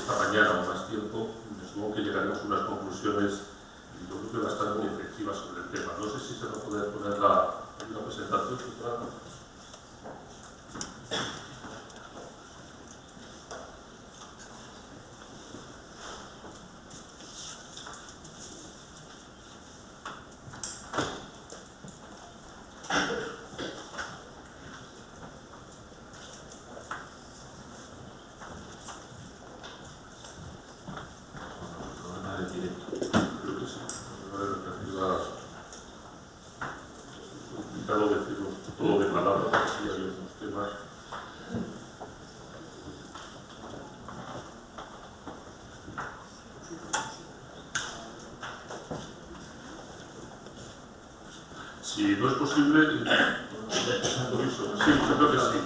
esta mañana o más tiempo, supongo que llegaremos a unas conclusiones, yo creo que bastante efectivas sobre el tema. No sé si se va a poder poner la presentación. Si no es posible, sí, yo creo que sí.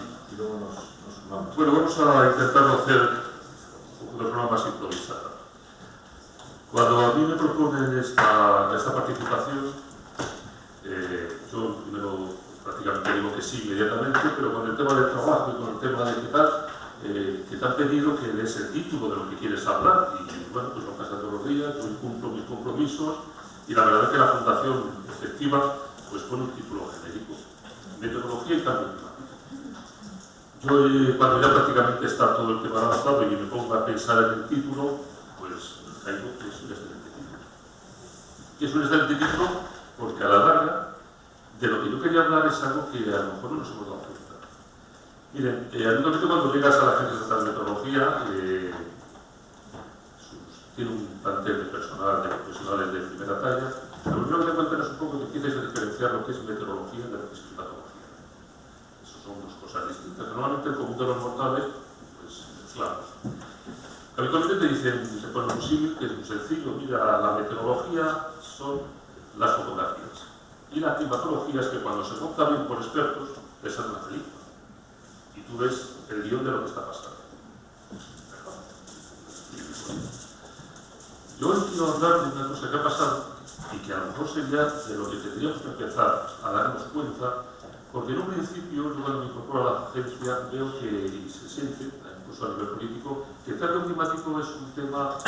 Bueno, vamos a intentarlo hacer de forma más improvisada. Cuando a mí me proponen esta participación, yo primero prácticamente digo que sí inmediatamente, pero con el tema del trabajo y con el tema de qué tal, que te han pedido que des el título de lo que quieres hablar, y bueno, pues lo pasa todos los días, yo cumplo mis compromisos, y la verdad es que la Fundación Efectiva pues pone un título genérico: Meteorología y Cambio Climático. Yo cuando ya prácticamente está todo el tema avanzado y me pongo a pensar en el título, pues caigo que es un excelente título. ¿Qué es un excelente título? Porque a la larga, de lo que yo quería hablar es algo que a lo mejor no nos hemos dado cuenta. Miren, habitualmente cuando llegas a la Agencia Estatal de Meteorología, tiene un plantel de personal, de profesionales de primera talla. Lo primero que te cuentan es un poco que empieces a diferenciar lo que es meteorología de lo que es climatología. Eso son dos cosas distintas. Normalmente el común de los mortales, pues mezclamos. Habitualmente te dicen, se pone un símil que es muy sencillo: mira, la meteorología son las fotografías. Y la climatología es que cuando se monta bien por expertos, te sale una película. Y tú ves el guión de lo que está pasando. Yo hoy quiero hablar de una cosa que ha pasado y que a lo mejor sería de lo que tendríamos que empezar a darnos cuenta, porque en un principio, yo cuando me incorporo a la agencia, veo que se siente, incluso a nivel político, que el cambio climático es un tema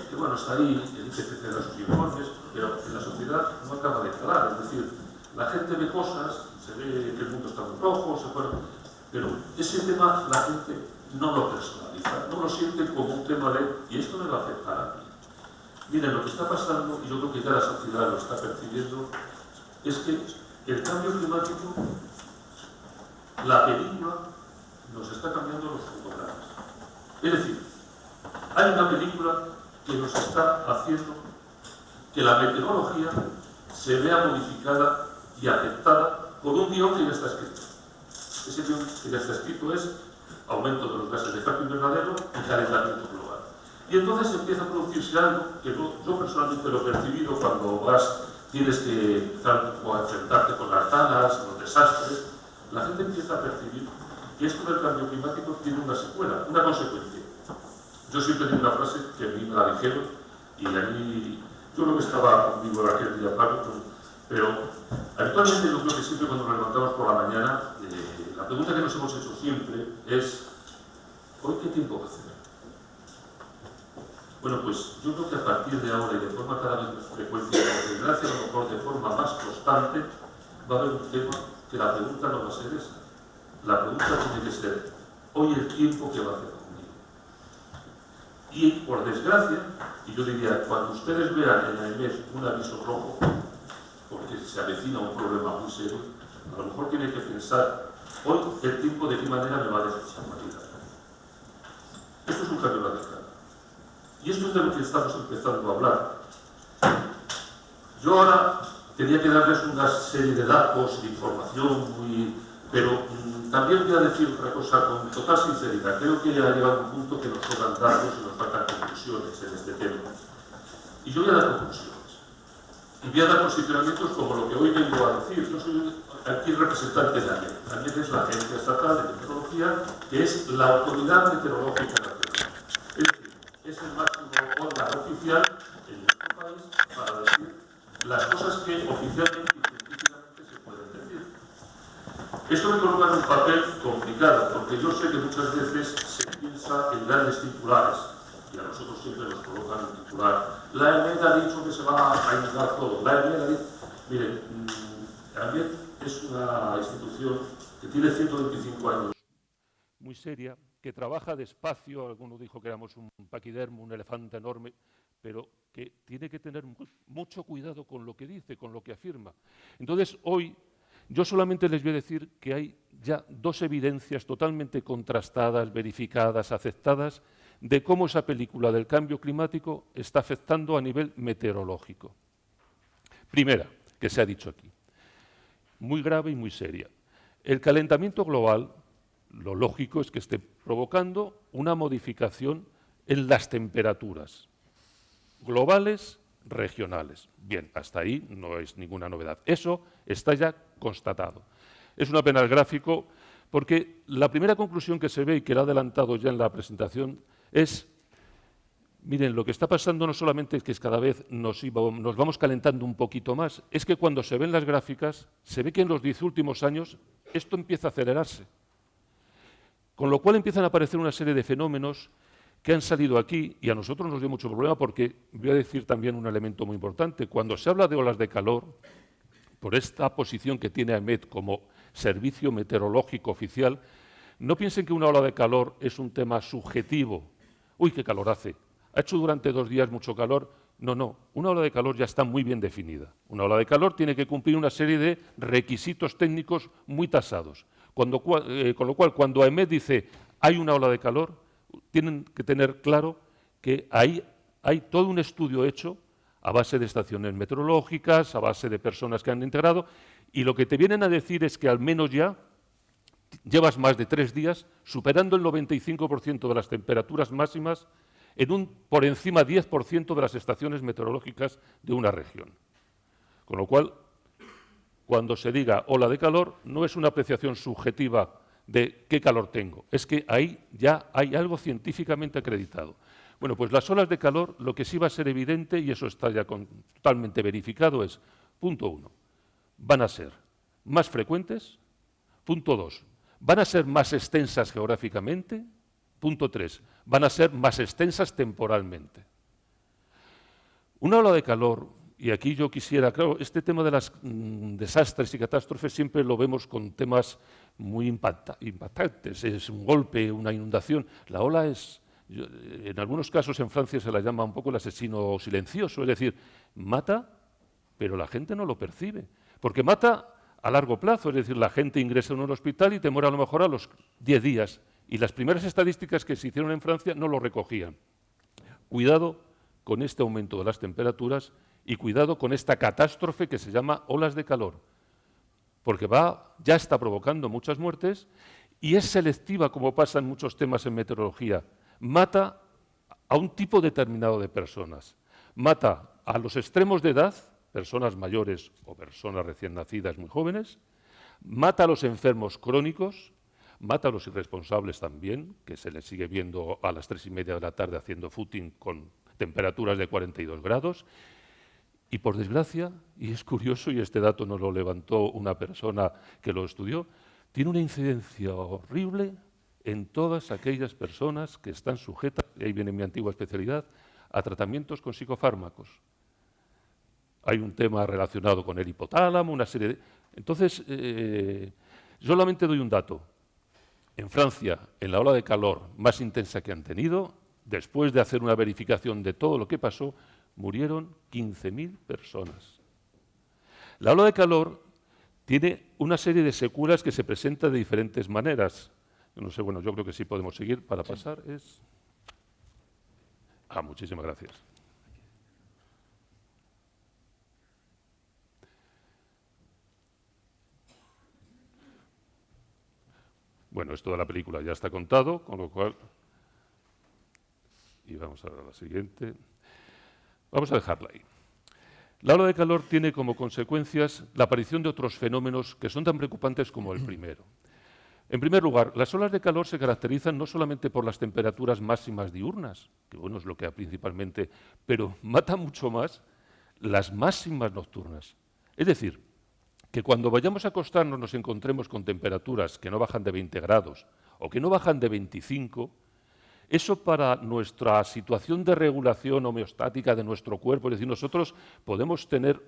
que, bueno, está ahí, el IPCC da sus informes, pero en la sociedad no acaba de calar. Es decir, la gente ve cosas, se ve que el mundo está muy rojo, pero ese tema la gente no lo personaliza, no lo siente como un tema de, y esto me va a afectar a mí. Miren, lo que está pasando, y yo creo que ya la sociedad lo está percibiendo, es que el cambio climático, la película, nos está cambiando los fotogramas. Es decir, hay una película que nos está haciendo que la meteorología se vea modificada y afectada por un guión que ya está escrito. Ese guión que ya está escrito es aumento de los gases de efecto invernadero y calentamiento global. Y entonces empieza a producirse algo que yo personalmente lo he percibido cuando tienes que empezar a enfrentarte con las danas, los desastres. La gente empieza a percibir que esto del cambio climático tiene una secuela, una consecuencia. Yo siempre tengo una frase que a mí me la dijeron, y a mí, yo no estaba conmigo en aquel día, pero habitualmente yo creo que siempre cuando nos levantamos por la mañana, la pregunta que nos hemos hecho siempre es: ¿hoy qué tiempo va a hacer? Bueno, pues yo creo que a partir de ahora y de forma cada vez más frecuente, por desgracia a lo mejor de forma más constante, va a haber un tema que la pregunta no va a ser esa. La pregunta tiene que ser: ¿hoy el tiempo qué va a hacer conmigo? Y por desgracia, y yo diría, cuando ustedes vean en el mes un aviso rojo, porque se avecina un problema muy serio, a lo mejor tienen que pensar: hoy el tiempo de qué manera me va a desestabilizar. Esto es un cambio radical. Y esto es de lo que estamos empezando a hablar. Yo ahora tenía que darles una serie de datos, de información, pero también voy a decir otra cosa con total sinceridad. Creo que ha llegado un punto que nos sobran datos y nos faltan conclusiones en este tema. Y yo voy a dar conclusiones. Y voy a dar posicionamientos como lo que hoy vengo a decir. Yo soy aquí representante de ANMET. ANMET es la Agencia Estatal de Meteorología, que es la Autoridad Meteorológica Nacional. Es decir, es el máximo órgano oficial en nuestro país para decir las cosas que oficialmente y científicamente se pueden decir. Esto me coloca en un papel complicado, porque yo sé que muchas veces se piensa en grandes titulares y a nosotros siempre nos colocan el titular. La EMED ha dicho que se va a inundar todo. La EMED ha dicho... Miren, la EMED es una institución que tiene 125 años. Muy seria, que trabaja despacio, alguno dijo que éramos un paquidermo, un elefante enorme, pero que tiene que tener mucho cuidado con lo que dice, con lo que afirma. Entonces, hoy, yo solamente les voy a decir que hay ya dos evidencias totalmente contrastadas, verificadas, aceptadas, de cómo esa película del cambio climático está afectando a nivel meteorológico. Primera, que se ha dicho aquí, muy grave y muy seria. El calentamiento global, lo lógico es que esté provocando una modificación en las temperaturas globales, regionales. Bien, hasta ahí no es ninguna novedad. Eso está ya constatado. Es una pena el gráfico porque la primera conclusión que se ve y que lo he adelantado ya en la presentación es, miren, lo que está pasando no solamente es que cada vez nos vamos calentando un poquito más, es que cuando se ven las gráficas se ve que en los 10 últimos años esto empieza a acelerarse. Con lo cual empiezan a aparecer una serie de fenómenos que han salido aquí y a nosotros nos dio mucho problema porque voy a decir también un elemento muy importante. Cuando se habla de olas de calor, por esta posición que tiene AEMET como servicio meteorológico oficial, no piensen que una ola de calor es un tema subjetivo. Uy, qué calor hace. Ha hecho durante 2 días mucho calor. No, no. Una ola de calor ya está muy bien definida. Una ola de calor tiene que cumplir una serie de requisitos técnicos muy tasados. Con lo cual, cuando AEMET dice hay una ola de calor, tienen que tener claro que ahí hay todo un estudio hecho a base de estaciones meteorológicas, a base de personas que han integrado, y lo que te vienen a decir es que al menos ya llevas más de 3 días superando el 95% de las temperaturas máximas en por encima 10% de las estaciones meteorológicas de una región. Con lo cual, cuando se diga ola de calor, no es una apreciación subjetiva de qué calor tengo, es que ahí ya hay algo científicamente acreditado. Bueno, pues las olas de calor, lo que sí va a ser evidente, y eso está ya totalmente verificado, es, punto 1, van a ser más frecuentes, punto 2, van a ser más extensas geográficamente, punto 3, van a ser más extensas temporalmente. Una ola de calor, y aquí yo quisiera, claro, este tema de los desastres y catástrofes siempre lo vemos con temas muy impactantes, es un golpe, una inundación. La ola es, en algunos casos en Francia se la llama un poco el asesino silencioso, es decir, mata, pero la gente no lo percibe, porque mata a largo plazo, es decir, la gente ingresa en un hospital y te muere a lo mejor a los 10 días, y las primeras estadísticas que se hicieron en Francia no lo recogían. Cuidado con este aumento de las temperaturas y cuidado con esta catástrofe que se llama olas de calor, porque ya está provocando muchas muertes y es selectiva, como pasa en muchos temas en meteorología. Mata a un tipo determinado de personas. Mata a los extremos de edad, personas mayores o personas recién nacidas muy jóvenes, mata a los enfermos crónicos, mata a los irresponsables también, que se les sigue viendo a las 3:30 de la tarde haciendo footing con temperaturas de 42 grados, y por desgracia, y es curioso, y este dato nos lo levantó una persona que lo estudió, tiene una incidencia horrible en todas aquellas personas que están sujetas, y ahí viene mi antigua especialidad, a tratamientos con psicofármacos. Hay un tema relacionado con el hipotálamo, una serie de... Entonces, solamente doy un dato. En Francia, en la ola de calor más intensa que han tenido, después de hacer una verificación de todo lo que pasó, murieron 15.000 personas. La ola de calor tiene una serie de secuelas que se presentan de diferentes maneras. No sé, bueno, yo creo que sí podemos seguir para pasar. Muchísimas gracias. Bueno, esto de la película ya está contado, con lo cual... Y vamos a ver la siguiente. Vamos a dejarla ahí. La ola de calor tiene como consecuencias la aparición de otros fenómenos que son tan preocupantes como el primero. En primer lugar, las olas de calor se caracterizan no solamente por las temperaturas máximas diurnas, que bueno, es lo que principalmente, pero mata mucho más las máximas nocturnas. Es decir, que cuando vayamos a acostarnos nos encontremos con temperaturas que no bajan de 20 grados o que no bajan de 25, Eso para nuestra situación de regulación homeostática de nuestro cuerpo, es decir, nosotros podemos tener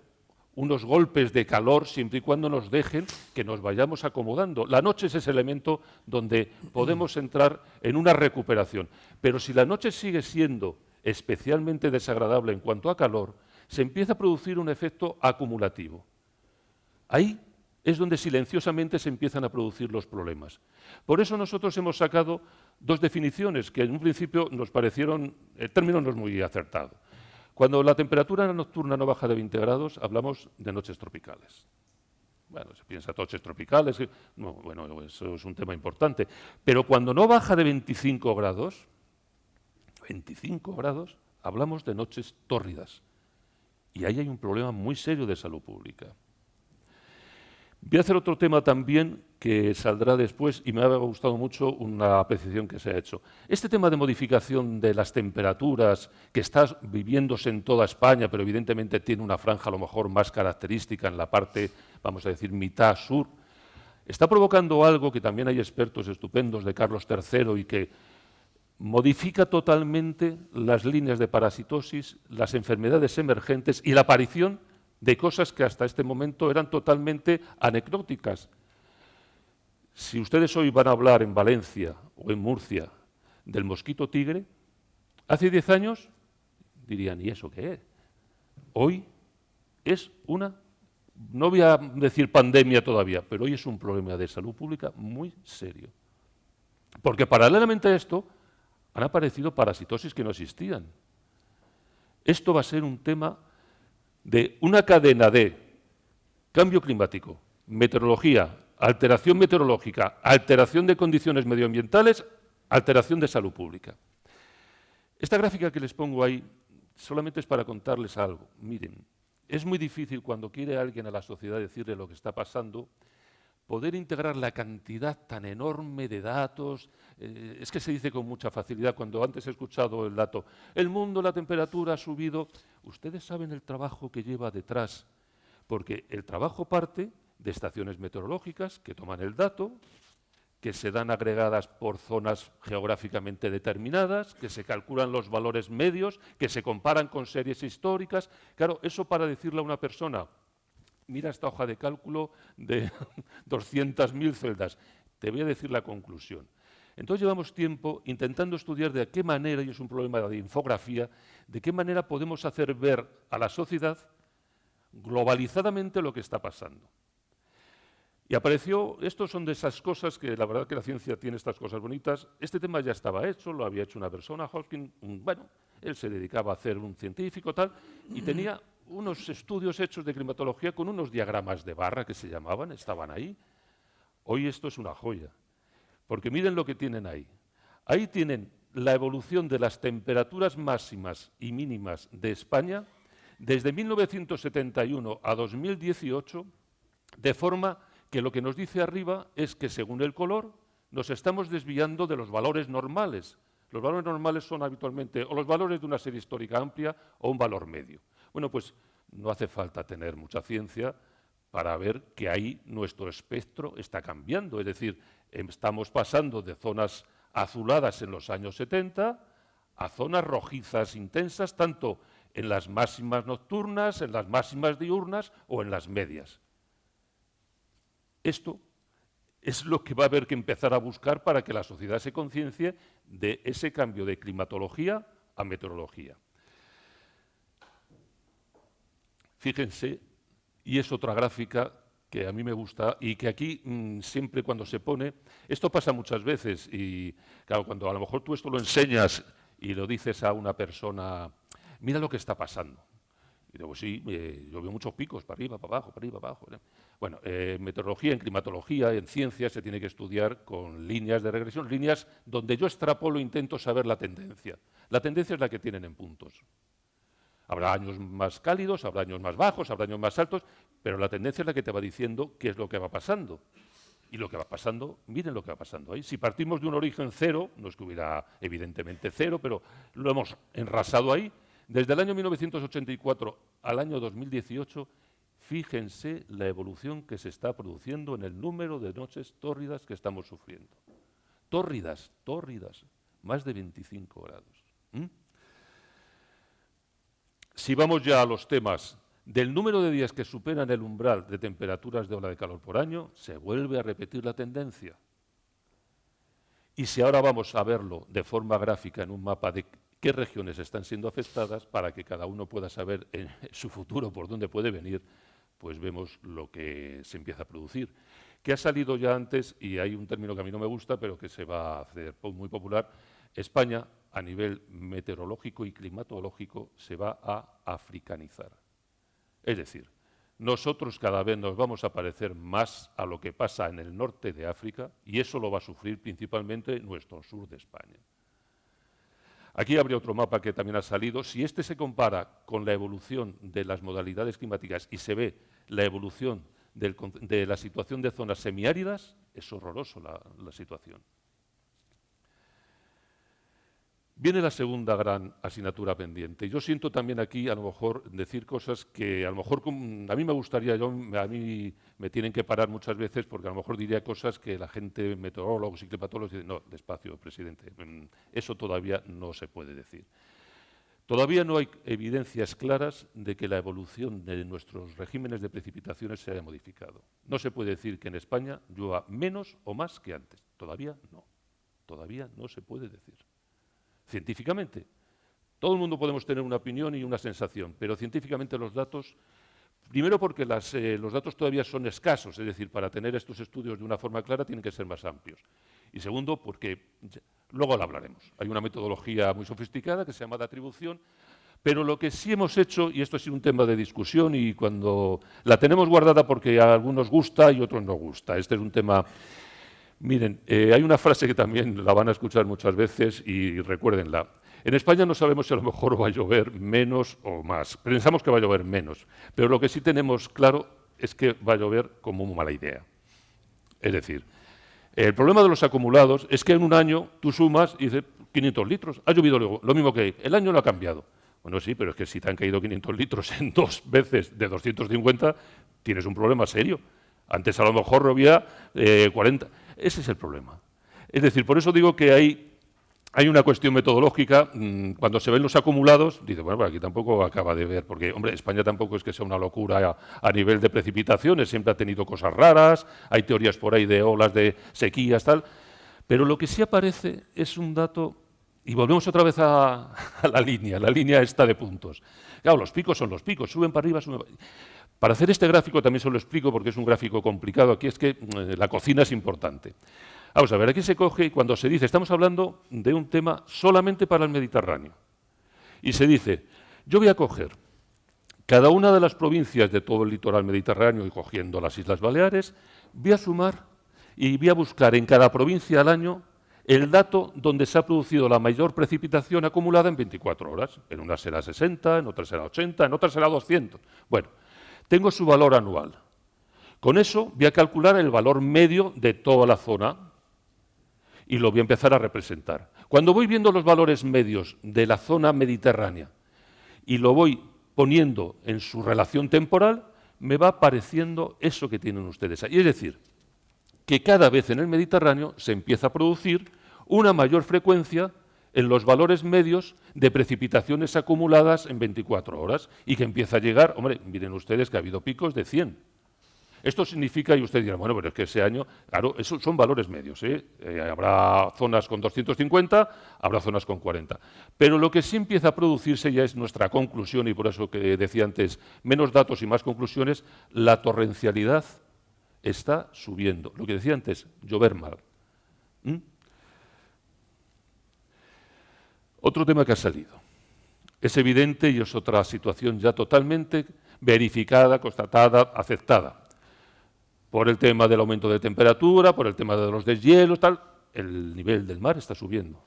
unos golpes de calor siempre y cuando nos dejen que nos vayamos acomodando. La noche es ese elemento donde podemos entrar en una recuperación. Pero si la noche sigue siendo especialmente desagradable en cuanto a calor, se empieza a producir un efecto acumulativo. Ahí es donde silenciosamente se empiezan a producir los problemas. Por eso nosotros hemos sacado dos definiciones que en un principio nos parecieron, el término no es muy acertado. Cuando la temperatura nocturna no baja de 20 grados, hablamos de noches tropicales. Bueno, se piensa noches tropicales, no, bueno, eso es un tema importante. Pero cuando no baja de 25 grados, hablamos de noches tórridas. Y ahí hay un problema muy serio de salud pública. Voy a hacer otro tema también que saldrá después y me ha gustado mucho una apreciación que se ha hecho. Este tema de modificación de las temperaturas que está viviéndose en toda España, pero evidentemente tiene una franja a lo mejor más característica en la parte, vamos a decir, mitad sur, está provocando algo que también hay expertos estupendos de Carlos III y que modifica totalmente las líneas de parasitosis, las enfermedades emergentes y la aparición de cosas que hasta este momento eran totalmente anecdóticas. Si ustedes hoy van a hablar en Valencia o en Murcia del mosquito tigre, hace 10 años dirían, ¿y eso qué es? Hoy es una, no voy a decir pandemia todavía, pero hoy es un problema de salud pública muy serio. Porque paralelamente a esto han aparecido parasitosis que no existían. Esto va a ser un tema de una cadena de cambio climático, meteorología, alteración meteorológica, alteración de condiciones medioambientales, alteración de salud pública. Esta gráfica que les pongo ahí solamente es para contarles algo. Miren, es muy difícil cuando quiere alguien a la sociedad decirle lo que está pasando, poder integrar la cantidad tan enorme de datos. Es que se dice con mucha facilidad, cuando antes he escuchado el dato, el mundo, la temperatura ha subido. Ustedes saben el trabajo que lleva detrás, porque el trabajo parte de estaciones meteorológicas que toman el dato, que se dan agregadas por zonas geográficamente determinadas, que se calculan los valores medios, que se comparan con series históricas. Claro, eso para decirle a una persona, mira esta hoja de cálculo de 200.000 celdas. Te voy a decir la conclusión. Entonces llevamos tiempo intentando estudiar de qué manera, y es un problema de infografía, de qué manera podemos hacer ver a la sociedad globalizadamente lo que está pasando. Y apareció, estos son de esas cosas que la verdad que la ciencia tiene estas cosas bonitas. Este tema ya estaba hecho, lo había hecho una persona, Hawking, bueno, él se dedicaba a hacer un científico tal, y tenía unos estudios hechos de climatología con unos diagramas de barra que se llamaban, estaban ahí. Hoy esto es una joya, porque miren lo que tienen ahí. Ahí tienen la evolución de las temperaturas máximas y mínimas de España desde 1971 a 2018, de forma que lo que nos dice arriba es que según el color nos estamos desviando de los valores normales. Los valores normales son habitualmente o los valores de una serie histórica amplia o un valor medio. Bueno, pues no hace falta tener mucha ciencia para ver que ahí nuestro espectro está cambiando. Es decir, estamos pasando de zonas azuladas en los años 70 a zonas rojizas intensas, tanto en las máximas nocturnas, en las máximas diurnas o en las medias. Esto es lo que va a haber que empezar a buscar para que la sociedad se conciencie de ese cambio de climatología a meteorología. Fíjense, y es otra gráfica que a mí me gusta y que aquí siempre cuando se pone, esto pasa muchas veces y claro, cuando a lo mejor tú esto lo enseñas y lo dices a una persona, mira lo que está pasando. Y digo, sí, yo veo muchos picos, para arriba, para abajo, para arriba, para abajo. Bueno, en meteorología, en climatología, en ciencia se tiene que estudiar con líneas de regresión, líneas donde yo extrapolo, intento saber la tendencia. La tendencia es la que tienen en puntos. Habrá años más cálidos, habrá años más bajos, habrá años más altos, pero la tendencia es la que te va diciendo qué es lo que va pasando. Y lo que va pasando, miren lo que va pasando ahí. Si partimos de un origen cero, no es que hubiera evidentemente cero, pero lo hemos enrasado ahí, desde el año 1984 al año 2018, fíjense la evolución que se está produciendo en el número de noches tórridas que estamos sufriendo. Tórridas, tórridas. más de 25 grados. Si vamos ya a los temas del número de días que superan el umbral de temperaturas de ola de calor por año, se vuelve a repetir la tendencia. Y si ahora vamos a verlo de forma gráfica en un mapa de qué regiones están siendo afectadas para que cada uno pueda saber en su futuro por dónde puede venir, pues vemos lo que se empieza a producir. Que ha salido ya antes, y hay un término que a mí no me gusta, pero que se va a hacer muy popular, España, a nivel meteorológico y climatológico, se va a africanizar. Es decir, nosotros cada vez nos vamos a parecer más a lo que pasa en el norte de África, y eso lo va a sufrir principalmente nuestro sur de España. Aquí habría otro mapa que también ha salido. Si este se compara con la evolución de las modalidades climáticas y se ve la evolución de la situación de zonas semiáridas, es horroroso la situación. Viene la segunda gran asignatura pendiente. Yo siento también aquí, a lo mejor, decir cosas que a lo mejor a mí me gustaría, a mí me tienen que parar muchas veces porque a lo mejor diría cosas que la gente, meteorólogos y climatólogos, dicen, no, despacio, presidente, eso todavía no se puede decir. Todavía no hay evidencias claras de que la evolución de nuestros regímenes de precipitaciones se haya modificado. No se puede decir que en España llueva menos o más que antes. Todavía no se puede decir. Científicamente, todo el mundo podemos tener una opinión y una sensación, pero científicamente los datos, primero porque los datos todavía son escasos, es decir, para tener estos estudios de una forma clara tienen que ser más amplios. Y segundo, porque, luego lo hablaremos, hay una metodología muy sofisticada que se llama de atribución, pero lo que sí hemos hecho, y esto ha sido un tema de discusión, y cuando la tenemos guardada porque a algunos gusta y a otros no gusta, este es un tema. Miren, hay una frase que también la van a escuchar muchas veces y recuérdenla. En España no sabemos si a lo mejor va a llover menos o más. Pensamos que va a llover menos, pero lo que sí tenemos claro es que va a llover como muy mala idea. Es decir, el problema de los acumulados es que en un año tú sumas y dices 500 litros. Ha llovido luego, lo mismo que el año no ha cambiado. Bueno, sí, pero es que si te han caído 500 litros en 2 veces de 250, tienes un problema serio. Antes a lo mejor llovía 40. Ese es el problema. Es decir, por eso digo que hay una cuestión metodológica. Cuando se ven los acumulados, dice, bueno, pues aquí tampoco acaba de ver, porque, hombre, España tampoco es que sea una locura a nivel de precipitaciones, siempre ha tenido cosas raras, hay teorías por ahí de olas de sequías, tal, pero lo que sí aparece es un dato, y volvemos otra vez a la línea esta de puntos. Claro, los picos son los picos, suben para arriba, suben para arriba. Para hacer este gráfico también se lo explico porque es un gráfico complicado. Aquí es que la cocina es importante. Vamos a ver, aquí se coge, cuando se dice, estamos hablando de un tema solamente para el Mediterráneo. Y se dice, yo voy a coger cada una de las provincias de todo el litoral mediterráneo y cogiendo las Islas Baleares, voy a sumar y voy a buscar en cada provincia al año el dato donde se ha producido la mayor precipitación acumulada en 24 horas. En una será 60, en otra será 80, en otra será 200. Bueno, tengo su valor anual. Con eso voy a calcular el valor medio de toda la zona y lo voy a empezar a representar. Cuando voy viendo los valores medios de la zona mediterránea y lo voy poniendo en su relación temporal, me va apareciendo eso que tienen ustedes ahí. Es decir, que cada vez en el Mediterráneo se empieza a producir una mayor frecuencia en los valores medios de precipitaciones acumuladas en 24 horas y que empieza a llegar, hombre, miren ustedes que ha habido picos de 100. Esto significa, y ustedes dirán, bueno, pero es que ese año, claro, esos son valores medios, habrá zonas con 250, habrá zonas con 40. Pero lo que sí empieza a producirse ya es nuestra conclusión, y por eso que decía antes, menos datos y más conclusiones, la torrencialidad está subiendo. Lo que decía antes, llover mal. Otro tema que ha salido. Es evidente y es otra situación ya totalmente verificada, constatada, aceptada. Por el tema del aumento de temperatura, por el tema de los deshielos, tal, el nivel del mar está subiendo.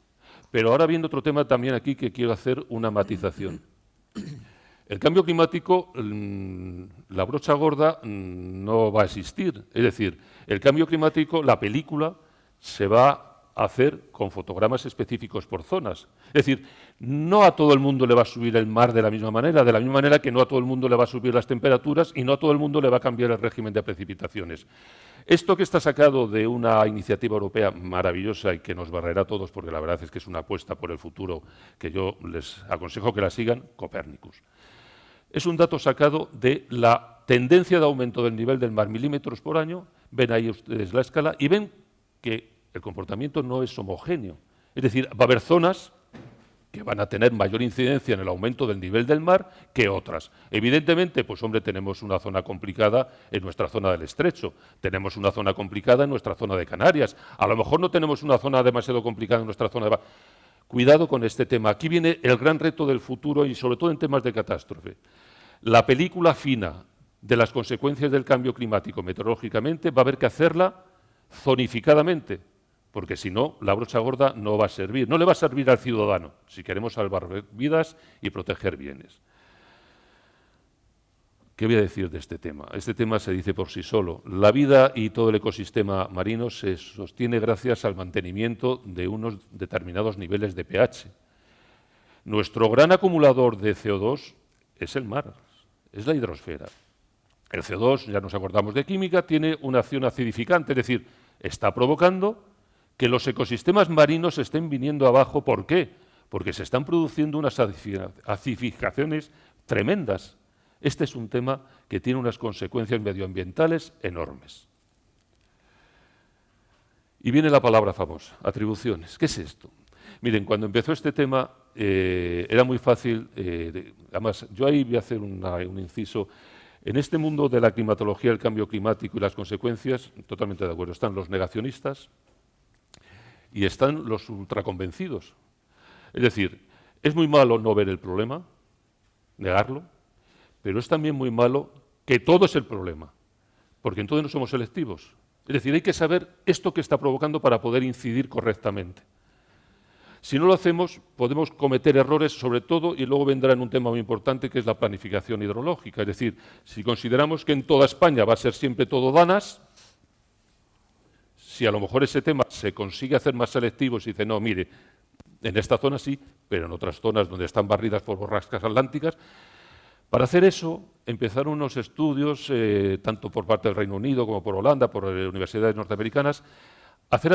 Pero ahora viene otro tema también aquí que quiero hacer una matización. El cambio climático, la brocha gorda no va a existir. Es decir, el cambio climático, la película, se va hacer con fotogramas específicos por zonas. Es decir, no a todo el mundo le va a subir el mar de la misma manera que no a todo el mundo le va a subir las temperaturas y no a todo el mundo le va a cambiar el régimen de precipitaciones. Esto que está sacado de una iniciativa europea maravillosa y que nos barrerá a todos, porque la verdad es que es una apuesta por el futuro que yo les aconsejo que la sigan, Copernicus. Es un dato sacado de la tendencia de aumento del nivel del mar milímetros por año. Ven ahí ustedes la escala y ven que el comportamiento no es homogéneo. Es decir, va a haber zonas que van a tener mayor incidencia en el aumento del nivel del mar que otras. Evidentemente, pues hombre, tenemos una zona complicada en nuestra zona del Estrecho, tenemos una zona complicada en nuestra zona de Canarias, a lo mejor no tenemos una zona demasiado complicada en nuestra zona de... Cuidado con este tema. Aquí viene el gran reto del futuro y sobre todo en temas de catástrofe. La película fina de las consecuencias del cambio climático meteorológicamente va a haber que hacerla zonificadamente, porque si no, la brocha gorda no va a servir. No le va a servir al ciudadano si queremos salvar vidas y proteger bienes. ¿Qué voy a decir de este tema? Este tema se dice por sí solo. La vida y todo el ecosistema marino se sostiene gracias al mantenimiento de unos determinados niveles de pH. Nuestro gran acumulador de CO2 es el mar, es la hidrosfera. El CO2, ya nos acordamos de química, tiene una acción acidificante, es decir, está provocando que los ecosistemas marinos estén viniendo abajo. ¿Por qué? Porque se están produciendo unas acidificaciones tremendas. Este es un tema que tiene unas consecuencias medioambientales enormes. Y viene la palabra famosa, atribuciones. ¿Qué es esto? Miren, cuando empezó este tema era muy fácil, además yo ahí voy a hacer un inciso. En este mundo de la climatología, el cambio climático y las consecuencias, totalmente de acuerdo, están los negacionistas y están los ultraconvencidos. Es decir, es muy malo no ver el problema, negarlo, pero es también muy malo que todo es el problema, porque entonces no somos selectivos. Es decir, hay que saber esto que está provocando para poder incidir correctamente. Si no lo hacemos, podemos cometer errores, sobre todo, y luego vendrá en un tema muy importante, que es la planificación hidrológica. Es decir, si consideramos que en toda España va a ser siempre todo danas, si a lo mejor ese tema se consigue hacer más selectivo y se dice, no, mire, en esta zona sí, pero en otras zonas donde están barridas por borrascas atlánticas. Para hacer eso, empezaron unos estudios, tanto por parte del Reino Unido como por Holanda, por universidades norteamericanas. Hacer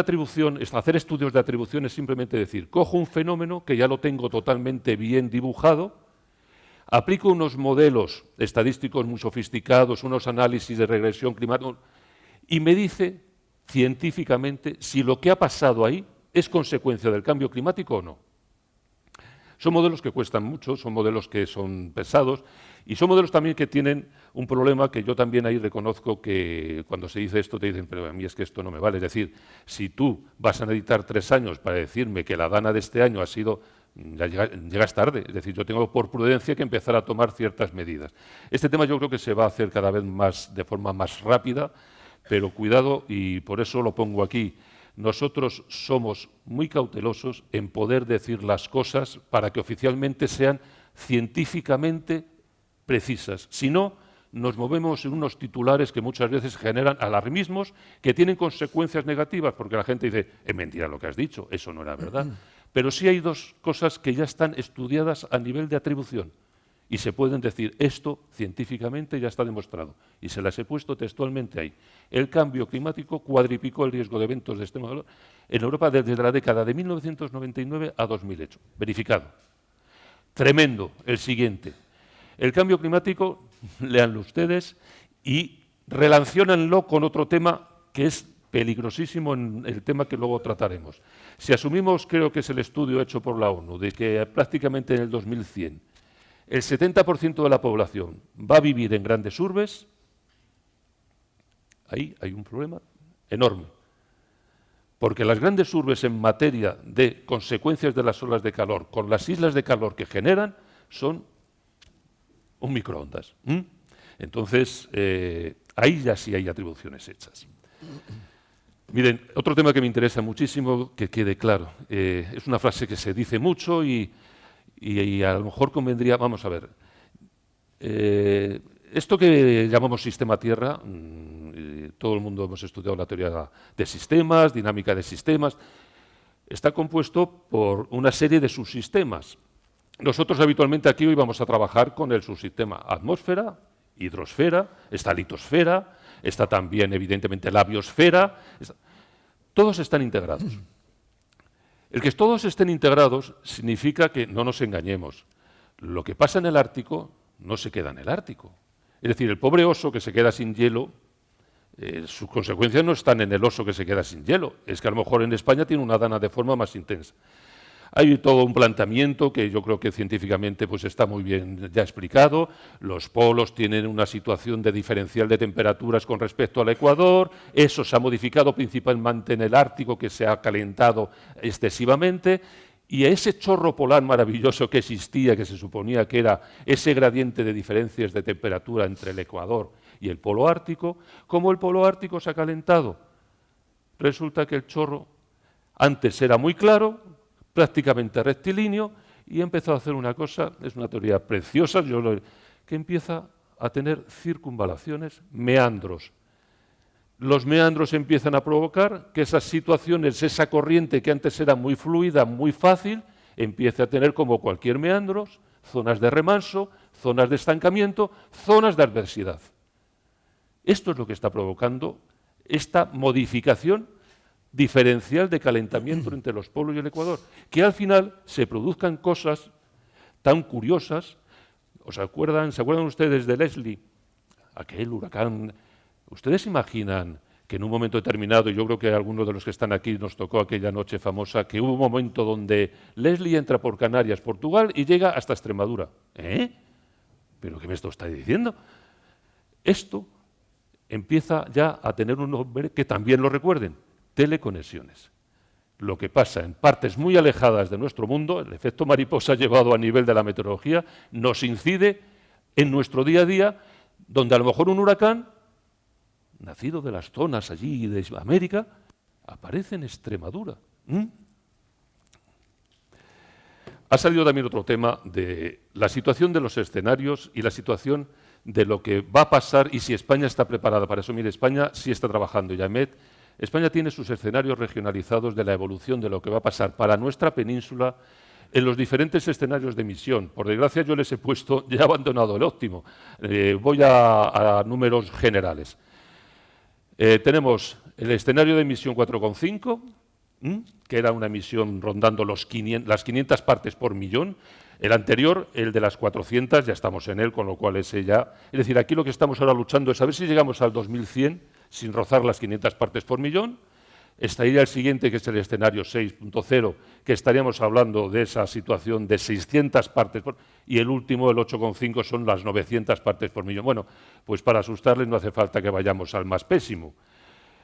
estudios de atribución es simplemente decir, cojo un fenómeno que ya lo tengo totalmente bien dibujado, aplico unos modelos estadísticos muy sofisticados, unos análisis de regresión climática, y me dice científicamente si lo que ha pasado ahí es consecuencia del cambio climático o no. Son modelos que cuestan mucho, son modelos que son pesados y son modelos también que tienen un problema que yo también ahí reconozco que cuando se dice esto te dicen, pero a mí es que esto no me vale. Es decir, si tú vas a necesitar 3 años para decirme que la dana de este año ha sido, ya llegas tarde. Es decir, yo tengo por prudencia que empezar a tomar ciertas medidas. Este tema yo creo que se va a hacer cada vez más de forma más rápida, pero cuidado, y por eso lo pongo aquí. Nosotros somos muy cautelosos en poder decir las cosas para que oficialmente sean científicamente precisas. Si no, nos movemos en unos titulares que muchas veces generan alarmismos que tienen consecuencias negativas, porque la gente dice, es mentira lo que has dicho, eso no era verdad. Pero sí hay 2 cosas que ya están estudiadas a nivel de atribución. Y se pueden decir, esto científicamente ya está demostrado. Y se las he puesto textualmente ahí. El cambio climático cuadriplicó el riesgo de eventos de extremo calor en Europa desde la década de 1999 a 2008. Verificado. Tremendo. El siguiente. El cambio climático, léanlo ustedes, y relaciónanlo con otro tema que es peligrosísimo en el tema que luego trataremos. Si asumimos, creo que es el estudio hecho por la ONU, de que prácticamente en el 2100 el 70% de la población va a vivir en grandes urbes, ahí hay un problema enorme. Porque las grandes urbes en materia de consecuencias de las olas de calor, con las islas de calor que generan, son un microondas. Entonces, ahí ya sí hay atribuciones hechas. Miren, otro tema que me interesa muchísimo, que quede claro, es una frase que se dice mucho y a lo mejor convendría, vamos a ver, esto que llamamos sistema Tierra, todo el mundo hemos estudiado la teoría de sistemas, dinámica de sistemas, está compuesto por una serie de subsistemas. Nosotros habitualmente aquí hoy vamos a trabajar con el subsistema atmósfera, hidrosfera, está litosfera, está también evidentemente la biosfera, todos están integrados. El que todos estén integrados significa que no nos engañemos. Lo que pasa en el Ártico no se queda en el Ártico. Es decir, el pobre oso que se queda sin hielo, sus consecuencias no están en el oso que se queda sin hielo, es que a lo mejor en España tiene una dana de forma más intensa. Hay todo un planteamiento que yo creo que científicamente pues está muy bien ya explicado. Los polos tienen una situación de diferencial de temperaturas con respecto al Ecuador. Eso se ha modificado principalmente en el Ártico, que se ha calentado excesivamente. Y a ese chorro polar maravilloso que existía, que se suponía que era ese gradiente de diferencias de temperatura entre el Ecuador y el polo ártico, como el polo ártico se ha calentado. Resulta que el chorro antes era muy claro, prácticamente rectilíneo, y empezó a hacer una cosa, es una teoría preciosa, que empieza a tener circunvalaciones, meandros. Los meandros empiezan a provocar que esas situaciones, esa corriente que antes era muy fluida, muy fácil, empiece a tener, como cualquier meandro, zonas de remanso, zonas de estancamiento, zonas de adversidad. Esto es lo que está provocando esta modificación diferencial de calentamiento entre los polos y el Ecuador, que al final se produzcan cosas tan curiosas. ¿Se acuerdan ustedes de Leslie? Aquel huracán. ¿Ustedes imaginan que en un momento determinado, y yo creo que a algunos de los que están aquí nos tocó aquella noche famosa, que hubo un momento donde Leslie entra por Canarias, Portugal, y llega hasta Extremadura? ¿Pero qué me está diciendo? Esto empieza ya a tener un nombre que también lo recuerden: teleconexiones. Lo que pasa en partes muy alejadas de nuestro mundo, el efecto mariposa llevado a nivel de la meteorología, nos incide en nuestro día a día, donde a lo mejor un huracán, nacido de las zonas allí de América, aparece en Extremadura. Ha salido también otro tema de la situación de los escenarios y la situación de lo que va a pasar y si España está preparada para eso. Mire, España sí está trabajando, Yamet. España tiene sus escenarios regionalizados de la evolución de lo que va a pasar para nuestra península en los diferentes escenarios de emisión. Por desgracia, yo les he puesto, ya he abandonado el óptimo. Voy a números generales. Tenemos el escenario de emisión 4,5, que era una emisión rondando las 500 partes por millón. El anterior, el de las 400, ya estamos en él, con lo cual ese ya... Es decir, aquí lo que estamos ahora luchando es a ver si llegamos al 2100 sin rozar las 500 partes por millón. Estaría el siguiente, que es el escenario 6.0, que estaríamos hablando de esa situación de 600 partes por... Y el último, el 8,5, son las 900 partes por millón. Bueno, pues para asustarles no hace falta que vayamos al más pésimo.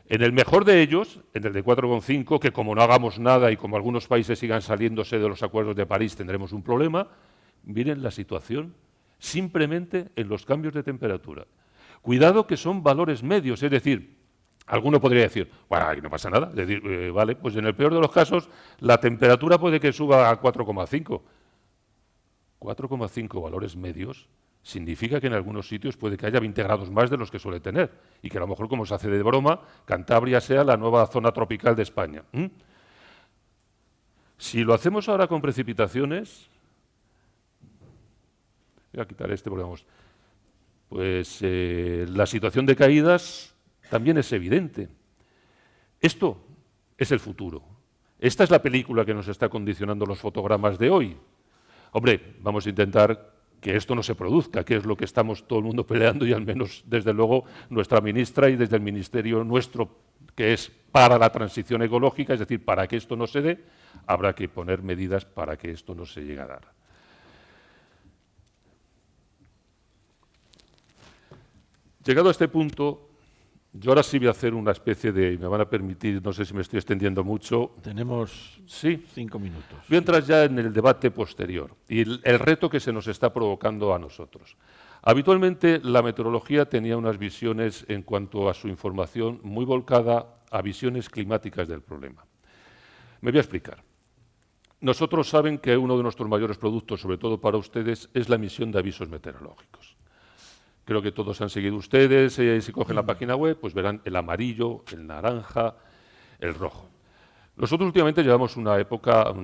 En el mejor de ellos, en el de 4,5, que como no hagamos nada y como algunos países sigan saliéndose de los acuerdos de París, tendremos un problema. Miren la situación simplemente en los cambios de temperatura. Cuidado que son valores medios, es decir, alguno podría decir, bueno, aquí no pasa nada. Es decir, vale, pues en el peor de los casos, la temperatura puede que suba a 4,5. 4,5 valores medios significa que en algunos sitios puede que haya 20 grados más de los que suele tener y que a lo mejor, como se hace de broma, Cantabria sea la nueva zona tropical de España. Si lo hacemos ahora con precipitaciones, voy a quitar este porque vamos, pues la situación de caídas también es evidente. Esto es el futuro. Esta es la película que nos está condicionando los fotogramas de hoy. Hombre, vamos a intentar que esto no se produzca, que es lo que estamos todo el mundo peleando y al menos, desde luego, nuestra ministra y desde el ministerio nuestro, que es para la transición ecológica, es decir, para que esto no se dé, habrá que poner medidas para que esto no se llegue a dar. Llegado a este punto, yo ahora sí voy a hacer una especie de, me van a permitir, no sé si me estoy extendiendo mucho. Tenemos 5 minutos. Voy a entrar ya en el debate posterior y el reto que se nos está provocando a nosotros. Habitualmente la meteorología tenía unas visiones en cuanto a su información muy volcada a visiones climáticas del problema. Me voy a explicar. Nosotros saben que uno de nuestros mayores productos, sobre todo para ustedes, es la emisión de avisos meteorológicos. Creo que todos han seguido ustedes, si cogen la página web, pues verán el amarillo, el naranja, el rojo. Nosotros últimamente llevamos una época,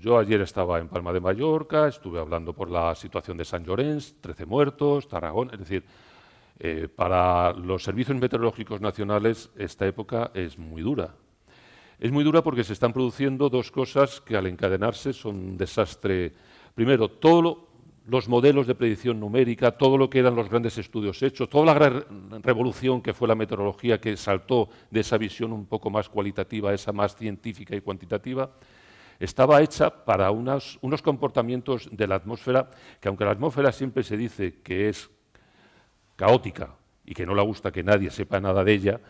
yo ayer estaba en Palma de Mallorca, estuve hablando por la situación de Sant Llorenç, 13 muertos, Tarragona, es decir, para los servicios meteorológicos nacionales esta época es muy dura. Es muy dura porque se están produciendo dos cosas que al encadenarse son un desastre. Primero, todos los modelos de predicción numérica, todo lo que eran los grandes estudios hechos, toda la gran revolución que fue la meteorología, que saltó de esa visión un poco más cualitativa a esa más científica y cuantitativa, estaba hecha para unos comportamientos de la atmósfera que, aunque la atmósfera siempre se dice que es caótica y que no le gusta que nadie sepa nada de ella,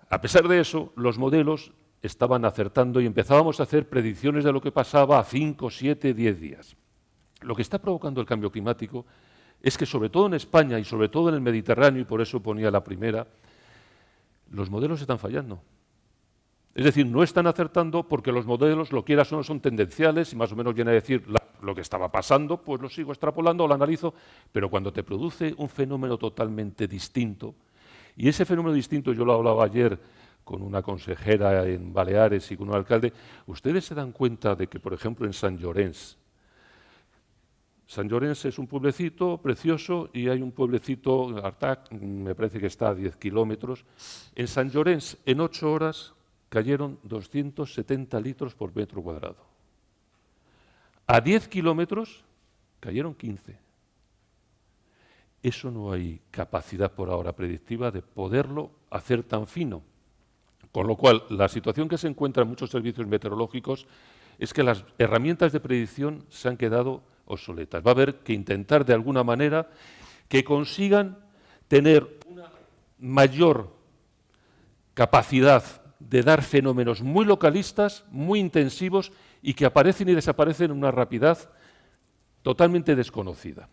a pesar de eso, los modelos estaban acertando y empezábamos a hacer predicciones de lo que pasaba a 5, 7, 10 días. Lo que está provocando el cambio climático es que, sobre todo en España y sobre todo en el Mediterráneo, y por eso ponía la primera, los modelos están fallando. Es decir, no están acertando porque los modelos, lo quieras o no, son tendenciales y más o menos viene a decir lo que estaba pasando, pues lo sigo extrapolando, lo analizo, pero cuando te produce un fenómeno totalmente distinto, y ese fenómeno distinto yo lo hablaba ayer con una consejera en Baleares y con un alcalde, ustedes se dan cuenta de que, por ejemplo, en Sant Llorenç es un pueblecito precioso y hay un pueblecito, Artac, me parece que está a 10 kilómetros. En Sant Llorenç, en 8 horas, cayeron 270 litros por metro cuadrado. A 10 kilómetros cayeron 15. Eso no hay capacidad por ahora predictiva de poderlo hacer tan fino. Con lo cual, la situación que se encuentra en muchos servicios meteorológicos es que las herramientas de predicción se han quedado obsoletas. Va a haber que intentar de alguna manera que consigan tener una mayor capacidad de dar fenómenos muy localistas, muy intensivos y que aparecen y desaparecen en una rapidez totalmente desconocida.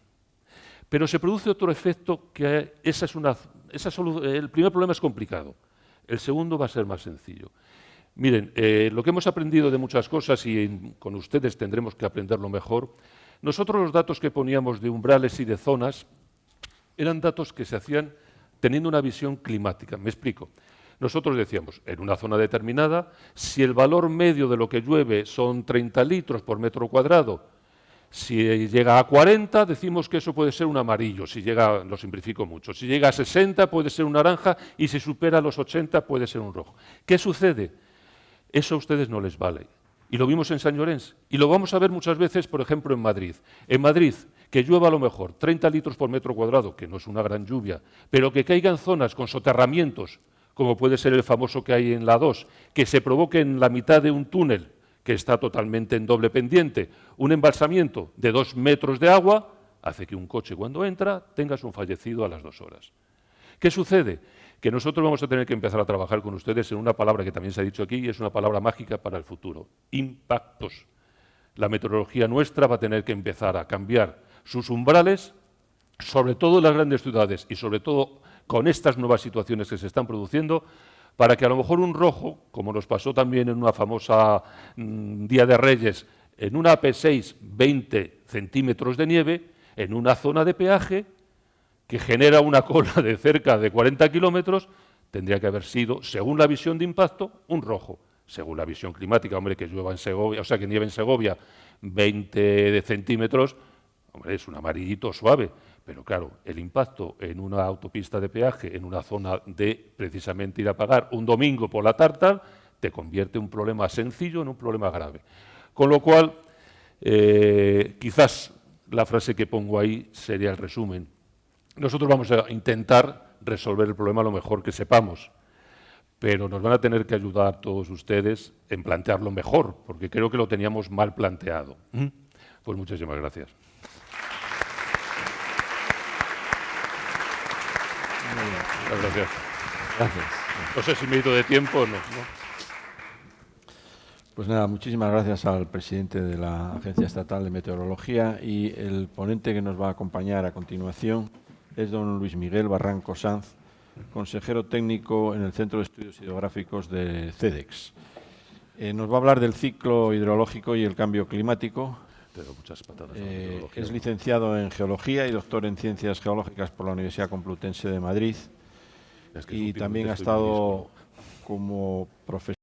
Pero se produce otro efecto que el primer problema es complicado. El segundo va a ser más sencillo. Miren, lo que hemos aprendido de muchas cosas y con ustedes tendremos que aprenderlo mejor, nosotros los datos que poníamos de umbrales y de zonas eran datos que se hacían teniendo una visión climática. Me explico. Nosotros decíamos, en una zona determinada, si el valor medio de lo que llueve son 30 litros por metro cuadrado, si llega a 40, decimos que eso puede ser un amarillo, si llega, lo simplifico mucho, si llega a 60 puede ser un naranja y si supera los 80 puede ser un rojo. ¿Qué sucede? Eso a ustedes no les vale. Y lo vimos en Sant Llorenç y lo vamos a ver muchas veces, por ejemplo, en Madrid. En Madrid, que llueva a lo mejor 30 litros por metro cuadrado, que no es una gran lluvia, pero que caigan zonas con soterramientos, como puede ser el famoso que hay en la 2, que se provoque en la mitad de un túnel, que está totalmente en doble pendiente, un embalsamiento de 2 metros de agua, hace que un coche cuando entra tengas un fallecido a las 2 horas. ¿Qué sucede? Que nosotros vamos a tener que empezar a trabajar con ustedes en una palabra que también se ha dicho aquí y es una palabra mágica para el futuro: impactos. La meteorología nuestra va a tener que empezar a cambiar sus umbrales, sobre todo en las grandes ciudades y sobre todo con estas nuevas situaciones que se están produciendo, para que a lo mejor un rojo, como nos pasó también en una famosa Día de Reyes, en una AP6, 20 centímetros de nieve, en una zona de peaje que genera una cola de cerca de 40 kilómetros, tendría que haber sido, según la visión de impacto, un rojo. Según la visión climática, hombre, que llueva en Segovia, o sea, que nieve en Segovia 20 centímetros, hombre, es un amarillito suave. Pero claro, el impacto en una autopista de peaje, en una zona de precisamente ir a pagar un domingo por la tarde, te convierte un problema sencillo en un problema grave. Con lo cual, quizás la frase que pongo ahí sería el resumen. Nosotros vamos a intentar resolver el problema lo mejor que sepamos, pero nos van a tener que ayudar todos ustedes en plantearlo mejor, porque creo que lo teníamos mal planteado. Pues muchísimas gracias. Gracias. Gracias. No sé si me he ido de tiempo o no. Pues nada, muchísimas gracias al presidente de la Agencia Estatal de Meteorología y el ponente que nos va a acompañar a continuación es don Luis Miguel Barranco Sanz, consejero técnico en el Centro de Estudios Hidrográficos de CEDEX. Nos va a hablar del ciclo hidrológico y el cambio climático. Muchas patadas Es licenciado en Geología y doctor en Ciencias Geológicas por la Universidad Complutense de Madrid y también ha estado como profesor